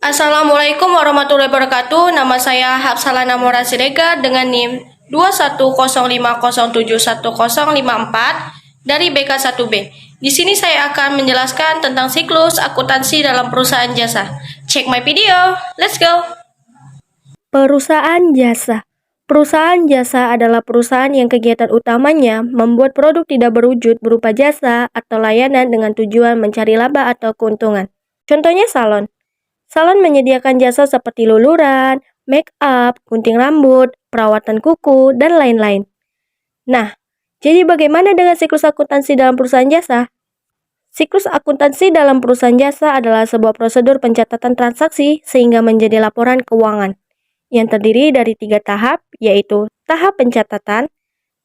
Assalamualaikum warahmatullahi wabarakatuh. Nama saya Hapsalana Mora Siregar dengan NIM 21050711054 dari BK1B. Di sini saya akan menjelaskan tentang siklus akuntansi dalam perusahaan jasa. Check my video. Let's go. Perusahaan jasa. Perusahaan jasa adalah perusahaan yang kegiatan utamanya membuat produk tidak berwujud berupa jasa atau layanan dengan tujuan mencari laba atau keuntungan. Contohnya salon. Salon menyediakan jasa seperti luluran, make up, gunting rambut, perawatan kuku, dan lain-lain. Nah, jadi bagaimana dengan siklus akuntansi dalam perusahaan jasa? Siklus akuntansi dalam perusahaan jasa adalah sebuah prosedur pencatatan transaksi sehingga menjadi laporan keuangan yang terdiri dari 3 tahap, yaitu tahap pencatatan,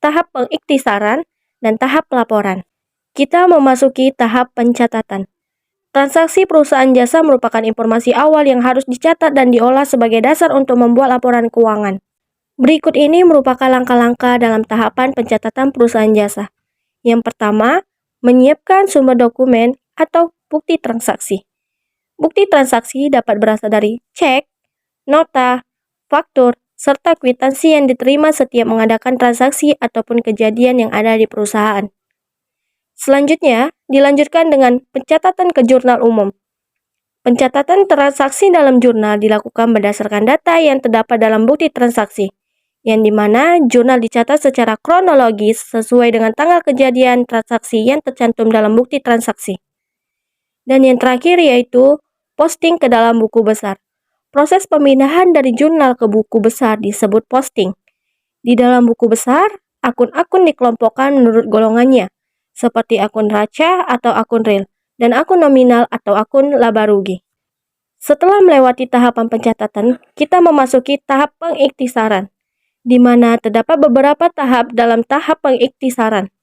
tahap pengiktisaran, dan tahap pelaporan. Kita memasuki tahap pencatatan. Transaksi perusahaan jasa merupakan informasi awal yang harus dicatat dan diolah sebagai dasar untuk membuat laporan keuangan. Berikut ini merupakan langkah-langkah dalam tahapan pencatatan perusahaan jasa. Yang pertama, menyiapkan sumber dokumen atau bukti transaksi. Bukti transaksi dapat berasal dari cek, nota, faktur, serta kwitansi yang diterima setiap mengadakan transaksi ataupun kejadian yang ada di perusahaan. Selanjutnya, dilanjutkan dengan pencatatan ke jurnal umum. Pencatatan transaksi dalam jurnal dilakukan berdasarkan data yang terdapat dalam bukti transaksi, yang dimana jurnal dicatat secara kronologis sesuai dengan tanggal kejadian transaksi yang tercantum dalam bukti transaksi. Dan yang terakhir yaitu posting ke dalam buku besar. Proses pemindahan dari jurnal ke buku besar disebut posting. Di dalam buku besar, akun-akun dikelompokkan menurut golongannya, seperti akun raca atau akun real, dan akun nominal atau akun laba rugi. Setelah melewati tahapan pencatatan, kita memasuki tahap pengiktisaran, di mana terdapat beberapa tahap dalam tahap pengiktisaran.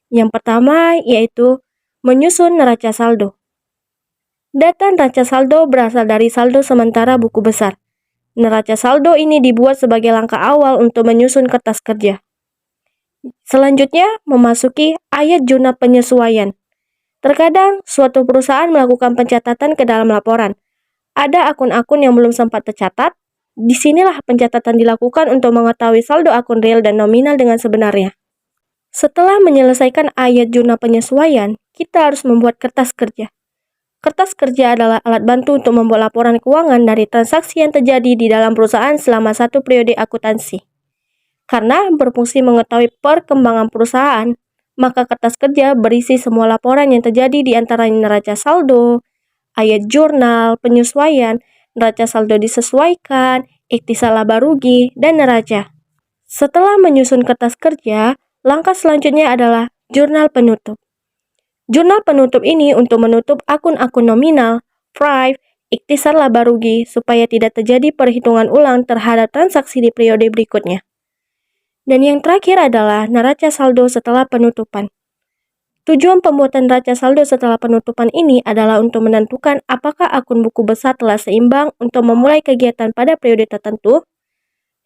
Yang pertama yaitu menyusun neraca saldo. Data neraca saldo berasal dari saldo sementara buku besar. Neraca saldo ini dibuat sebagai langkah awal untuk menyusun kertas kerja. Selanjutnya, memasuki ayat jurnal penyesuaian. Terkadang, suatu perusahaan melakukan pencatatan ke dalam laporan. Ada akun-akun yang belum sempat tercatat. Disinilah pencatatan dilakukan untuk mengetahui saldo akun real dan nominal dengan sebenarnya. Setelah menyelesaikan ayat jurnal penyesuaian, kita harus membuat kertas kerja. Kertas kerja adalah alat bantu untuk membuat laporan keuangan dari transaksi yang terjadi di dalam perusahaan selama satu periode akuntansi. Karena berfungsi mengetahui perkembangan perusahaan, maka kertas kerja berisi semua laporan yang terjadi di antara neraca saldo, ayat jurnal, penyesuaian, neraca saldo disesuaikan, ikhtisar laba rugi, dan neraca. Setelah menyusun kertas kerja, langkah selanjutnya adalah jurnal penutup. Jurnal penutup ini untuk menutup akun-akun nominal, prive, ikhtisar laba rugi supaya tidak terjadi perhitungan ulang terhadap transaksi di periode berikutnya. Dan yang terakhir adalah neraca saldo setelah penutupan. Tujuan pembuatan neraca saldo setelah penutupan ini adalah untuk menentukan apakah akun buku besar telah seimbang untuk memulai kegiatan pada periode tertentu.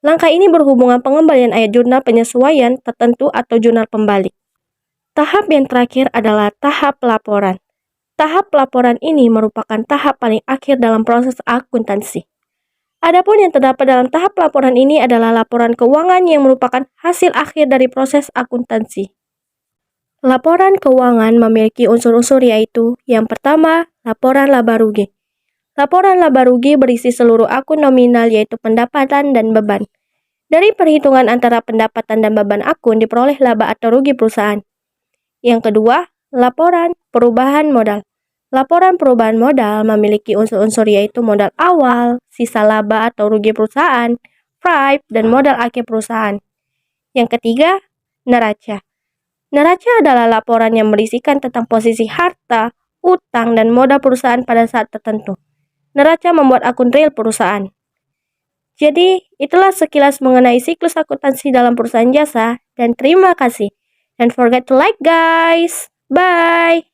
Langkah ini berhubungan pengembalian ayat jurnal penyesuaian tertentu atau jurnal pembalik. Tahap yang terakhir adalah tahap pelaporan. Tahap pelaporan ini merupakan tahap paling akhir dalam proses akuntansi. Adapun yang terdapat dalam tahap laporan ini adalah laporan keuangan yang merupakan hasil akhir dari proses akuntansi. Laporan keuangan memiliki unsur-unsur yaitu, yang pertama, laporan laba rugi. Laporan laba rugi berisi seluruh akun nominal yaitu pendapatan dan beban. Dari perhitungan antara pendapatan dan beban akun diperoleh laba atau rugi perusahaan. Yang kedua, laporan perubahan modal. Laporan perubahan modal memiliki unsur-unsur yaitu modal awal, sisa laba atau rugi perusahaan, prive, dan modal akhir perusahaan. Yang ketiga, neraca. Neraca adalah laporan yang berisikan tentang posisi harta, utang, dan modal perusahaan pada saat tertentu. Neraca membuat akun real perusahaan. Jadi, itulah sekilas mengenai siklus akuntansi dalam perusahaan jasa, dan terima kasih. Don't forget to like guys. Bye!